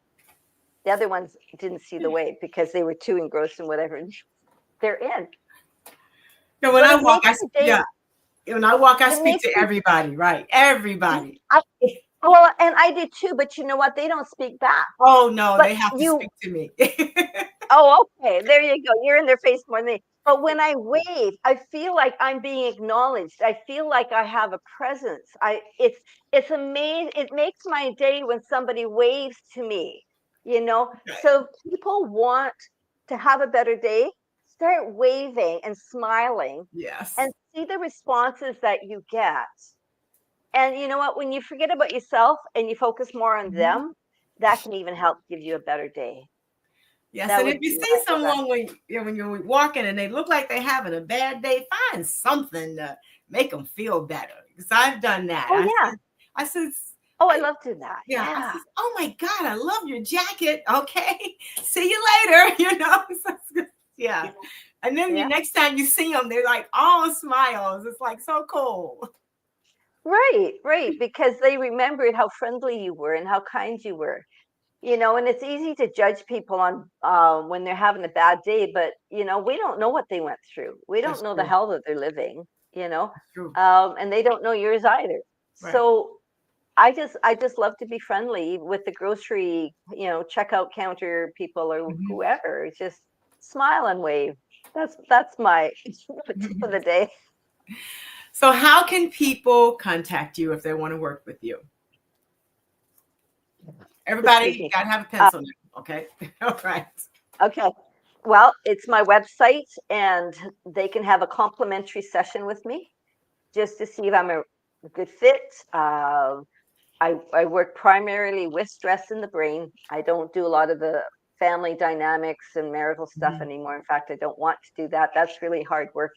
The other ones didn't see the wave because they were too engrossed in whatever they're in. No, when But I it walk, makes the day, yeah, when I walk, I it speak makes to the everybody, right? Everybody. I, well, and I did too, but you know what? They don't speak back. Oh no, But they have to you, speak to me. oh, okay, there you go. You're in their face more than they. But when I wave, I feel like I'm being acknowledged. I feel like I have a presence. It's amazing. It makes my day when somebody waves to me. So people want to have a better day. Start waving and smiling, Yes. and see the responses that you get. And you know what? When you forget about yourself and you focus more on Mhm. them, that can even help give you a better day. Yes, That and if would you be see my someone when you're walking and they look like they're having a bad day, find something to make them feel better. Because I've done that. oh yeah. I said, Oh, I love doing that. Yeah, I Yeah. says, "Oh my God, I love your jacket." Okay, see you later. Yeah. And then the Yeah. next time you see them, they're like all smiles. It's like so cool. Right, right. Because they remembered how friendly you were and how kind you were. And it's easy to judge people on when they're having a bad day, but we don't know what they went through. We don't That's know the true. hell that they're living, you know, That's true. and they don't know yours either. Right. So I just love to be friendly with the grocery, checkout counter people or Mhm. whoever. Just smile and wave. That's my tip of the day. So, how can people contact you if they want to work with you? Excuse Everybody, me. got to have a Uh, pencil now. Okay. All right. okay. Well, it's my website, and they can have a complimentary session with me just to see if I'm a good fit. I work primarily with stress in the brain. I don't do a lot of the family dynamics and marital stuff Mhm. anymore. In fact, I don't want to do that. That's really hard work,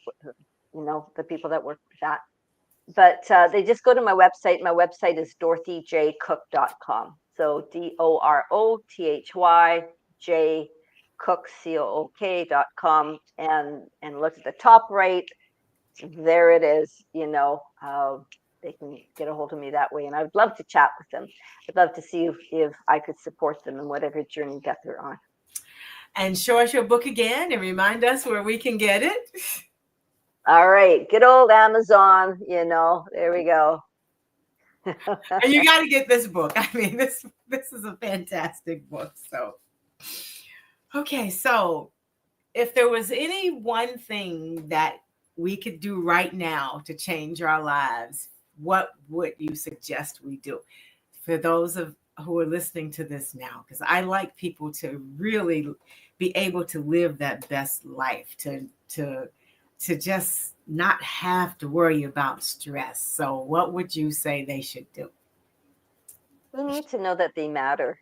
the people that work with that. But they just go to my website. My website is dorothyjcook.com. So DOROTHY Cook COOK.com, and look at the top right. There it is. They can get a hold of me that way, and I would love to chat with them. I'd love to see if I could support them in whatever journey that they're on. And show us your book again and remind us where we can get it. All right, good old Amazon. There we go. And you got to get this book. I mean, this is a fantastic book. So, okay, so if there was any one thing that we could do right now to change our lives, what would you suggest we do? For those of who are listening to this now, because I like people to really be able to live that best life, to just not have to worry about stress. So, what would you say they should do? We need to know that they matter.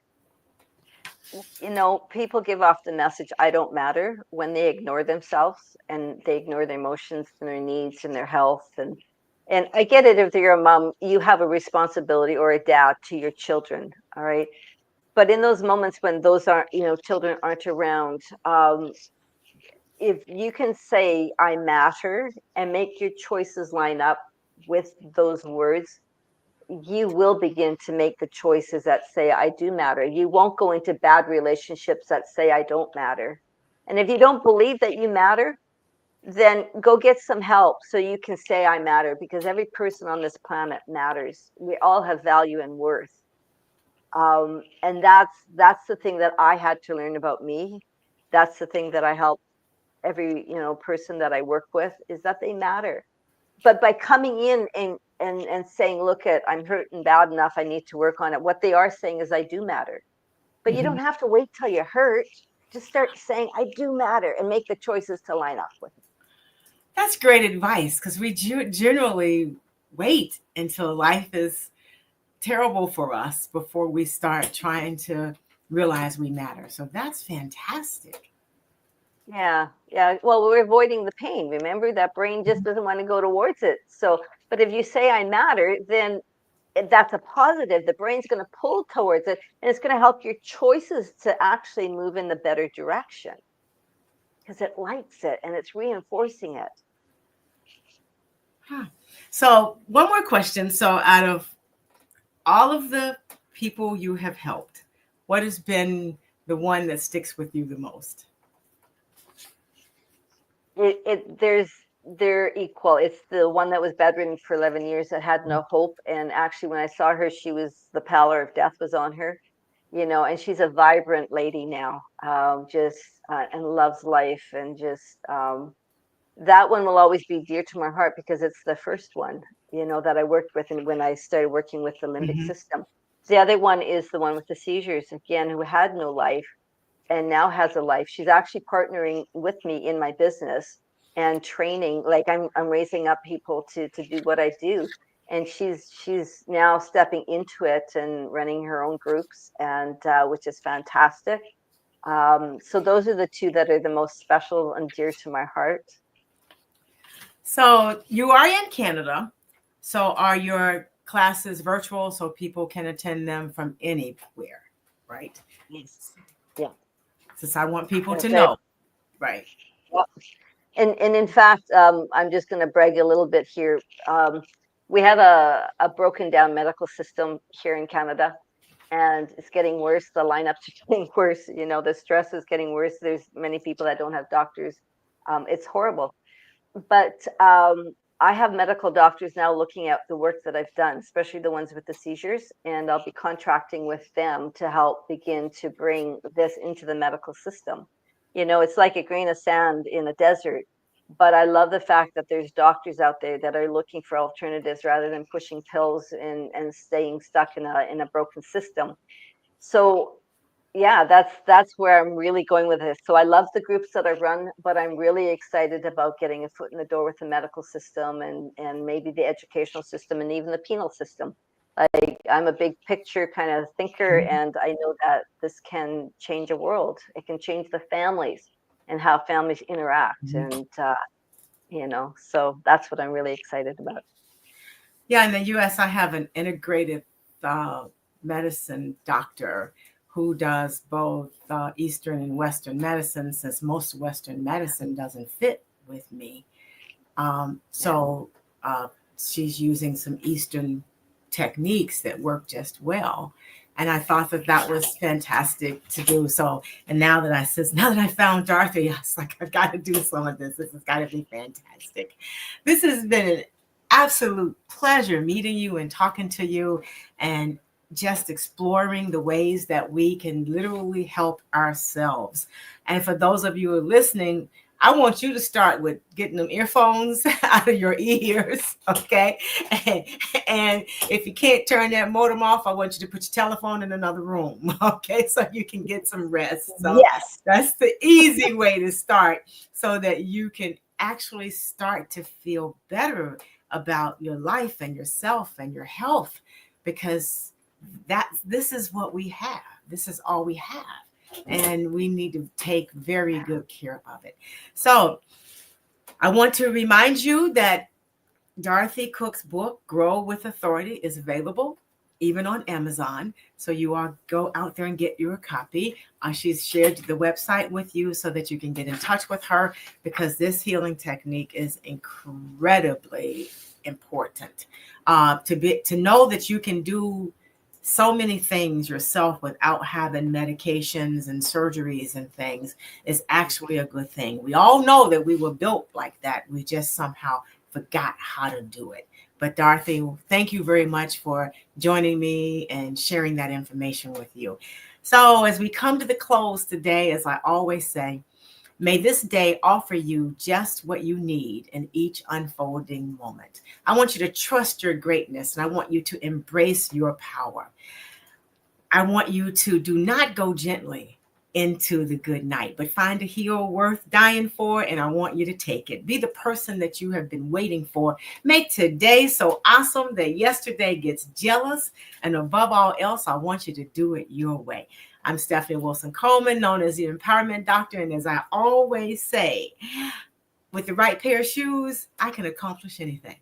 People give off the message, I don't matter, when they ignore themselves and they ignore their emotions and their needs and their health. And I get it, if you're a mom, you have a responsibility, or a dad, to your children. All right. But in those moments when those aren't, children aren't around, if you can say, I matter, and make your choices line up with those words, you will begin to make the choices that say, I do matter. You won't go into bad relationships that say, I don't matter. And if you don't believe that you matter, then go get some help so you can say, I matter, because every person on this planet matters. We all have value and worth. And that's the thing that I had to learn about me. That's the thing that I help every person that I work with, is that they matter. But by coming in and saying, look, I'm hurting bad enough, I need to work on it, what they are saying is, I do matter. But you Mhm. don't have to wait till you're hurt. Just start saying, I do matter, and make the choices to line up with it. That's great advice because we generally wait until life is terrible for us before we start trying to realize we matter. So that's fantastic. Yeah, yeah. Well, we're avoiding the pain. Remember, that brain just doesn't want to go towards it. So, but if you say, I matter, then that's a positive. The brain's going to pull towards it, and it's going to help your choices to actually move in the better direction, because it likes it and it's reinforcing it. Huh. So, one more question. So, out of all of the people you have helped, what has been the one that sticks with you the most? They're equal. It's the one that was bedridden for 11 years, that had no hope. And actually, when I saw her, she was, the pallor of death was on her, and she's a vibrant lady now, just and loves life. And just that one will always be dear to my heart, because it's the first one, that I worked with, and when I started working with the limbic Mhm. system. The other one is the one with the seizures, again, who had no life and now has a life. She's actually partnering with me in my business and training. Like, I'm raising up people to do what I do. And she's now stepping into it and running her own groups, and which is fantastic. So those are the two that are the most special and dear to my heart. So, you are in Canada. So, are your classes virtual so people can attend them from anywhere, right? Yes. Yeah. Since I want people to Okay. know, right? Yep. And in fact, I'm just going to brag a little bit here. We have a broken down medical system here in Canada, and it's getting worse. The lineups are getting worse. You know, the stress is getting worse. There's many people that don't have doctors. It's horrible. But I have medical doctors now looking at the work that I've done, especially the ones with the seizures, and I'll be contracting with them to help begin to bring this into the medical system. You know, it's like a grain of sand in a desert, but I love the fact that there's doctors out there that are looking for alternatives rather than pushing pills and staying stuck in a broken system. So yeah, that's where I'm really going with this. So I love the groups that I run, but I'm really excited about getting a foot in the door with the medical system and maybe the educational system and even the penal system. Like, I'm a big picture kind of thinker, and I know that this can change a world. It can change the families and how families interact, and you know, so that's what I'm really excited about. Yeah, in the U.S., I have an integrative medicine doctor who does both Eastern and Western medicine, since most Western medicine doesn't fit with me. So she's using some Eastern techniques that work just well. And I thought that that was fantastic to do. So, and now that I found Dorothy, I was like, I've got to do some of this. This has got to be fantastic. This has been an absolute pleasure meeting you and talking to you, and just exploring the ways that we can literally help ourselves. And for those of you who are listening, I want you to start with getting them earphones out of your ears, okay? And if you can't turn that modem off, I want you to put your telephone in another room, okay? So you can get some rest. So Yes. that's the easy way to start, so that you can actually start to feel better about your life and yourself and your health, because this is what we have. This is all we have. And we need to take very good care of it. So I want to remind you that Dorothy Cook's book, Grow with Authority, is available even on Amazon. So you all go out there and get your copy. She's shared the website with you so that you can get in touch with her, because this healing technique is incredibly important. To know that you can do so many things yourself without having medications and surgeries and things is actually a good thing. We all know that we were built like that. We just somehow forgot how to do it. But Dorothy, thank you very much for joining me and sharing that information with you. So as we come to the close today, as I always say, may this day offer you just what you need in each unfolding moment. I want you to trust your greatness, and I want you to embrace your power. I want you to do not go gently into the good night, but find a hero worth dying for, and I want you to take it. Be the person that you have been waiting for. Make today so awesome that yesterday gets jealous, and above all else, I want you to do it your way. I'm Stephanie Wilson-Coleman, known as the Empowerment Doctor, and as I always say, with the right pair of shoes, I can accomplish anything.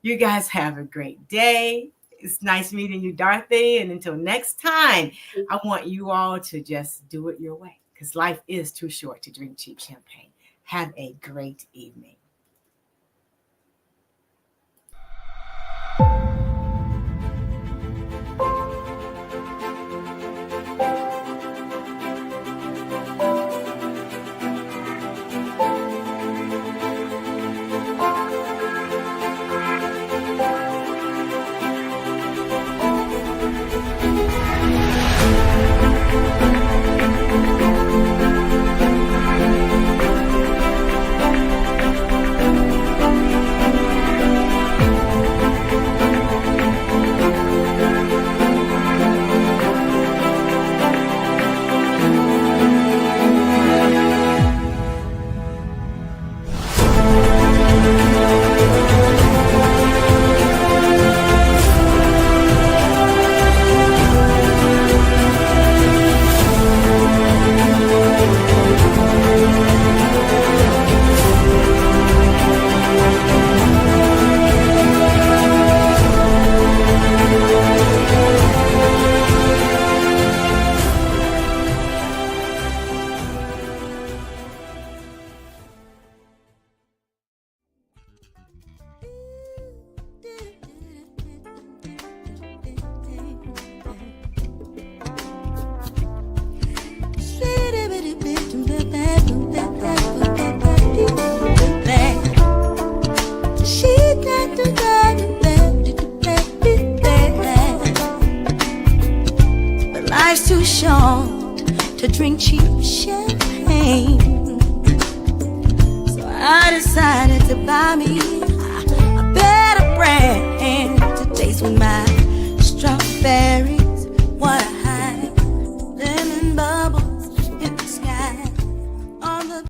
You guys have a great day. It's nice meeting you, Dorothy. And until next time, I want you all to just do it your way, because life is too short to drink cheap champagne. Have a great evening. life's too short to drink cheap champagne. So I decided to buy me